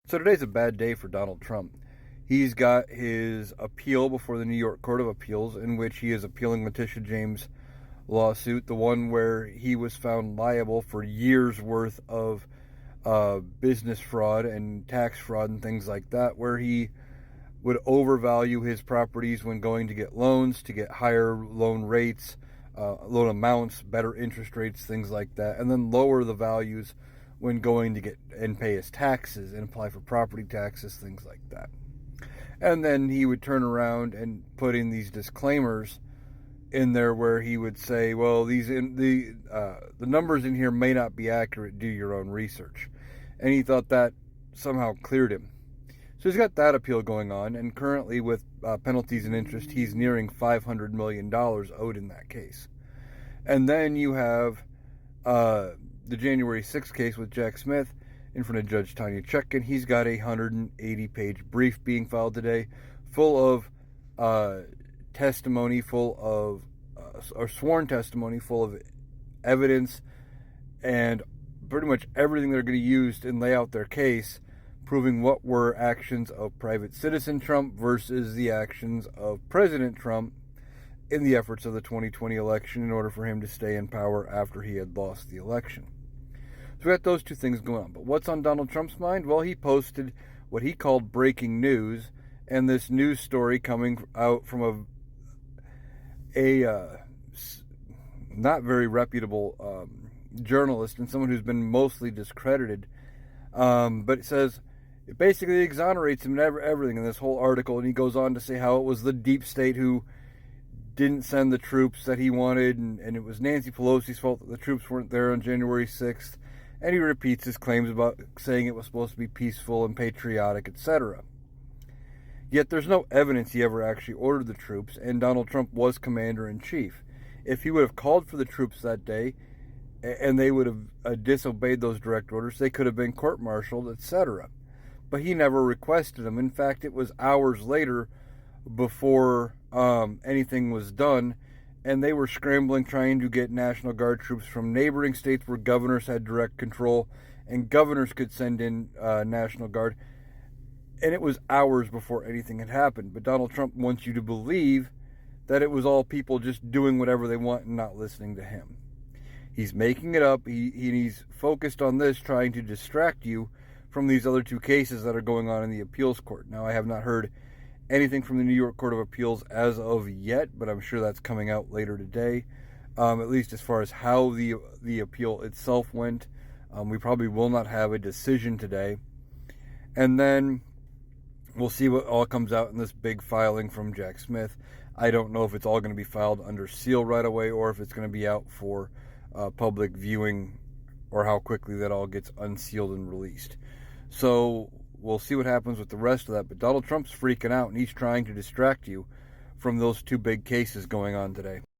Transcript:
So today's a bad day for Donald Trump. He's got his appeal before the New York Court of Appeals, in which he is appealing Letitia James' lawsuit, the one where he was found liable for years' worth of business fraud and tax fraud and things like that, where he would overvalue his properties when going to get loans, to get higher loan rates, loan amounts, better interest rates, things like that, and then lower the values when going to get and pay his taxes and apply for property taxes, things like that. And then he would turn around and put in these disclaimers in there where he would say, well, the numbers in here may not be accurate, do your own research. And he thought that somehow cleared him. So he's got that appeal going on, and currently with penalties and interest, he's nearing $500 million owed in that case. And then you have the January 6th case with Jack Smith in front of Judge Tanya Chutkan. He's got a 180-page brief being filed today, full of testimony, full of or sworn testimony, full of evidence, and pretty much everything they're going to use and lay out their case, proving what were actions of private citizen Trump versus the actions of President Trump in the efforts of the 2020 election in order for him to stay in power after he had lost the election. So we got those two things going on. But what's on Donald Trump's mind? Well, he posted what he called breaking news, and this news story coming out from a not very reputable journalist and someone who's been mostly discredited. But it says it basically exonerates him and everything in this whole article, and he goes on to say how it was the deep state who didn't send the troops that he wanted, and it was Nancy Pelosi's fault that the troops weren't there on January 6th. And he repeats his claims about saying it was supposed to be peaceful and patriotic, etc. Yet there's no evidence he ever actually ordered the troops, and Donald Trump was commander-in-chief. If he would have called for the troops that day, and they would have disobeyed those direct orders, they could have been court-martialed, etc. But he never requested them. In fact, it was hours later before anything was done, and they were scrambling trying to get National Guard troops from neighboring states where governors had direct control, and governors could send in National Guard. And it was hours before anything had happened. But Donald Trump wants you to believe that it was all people just doing whatever they want and not listening to him. He's making it up. He's focused on this, trying to distract you from these other two cases that are going on in the appeals court. Now, I have not heard anything from the New York Court of Appeals as of yet, but I'm sure that's coming out later today, at least as far as how the appeal itself went. We probably will not have a decision today. And then we'll see what all comes out in this big filing from Jack Smith. I don't know if it's all going to be filed under seal right away or if it's going to be out for public viewing, or how quickly that all gets unsealed and released. So we'll see what happens with the rest of that. But Donald Trump's freaking out, and he's trying to distract you from those two big cases going on today.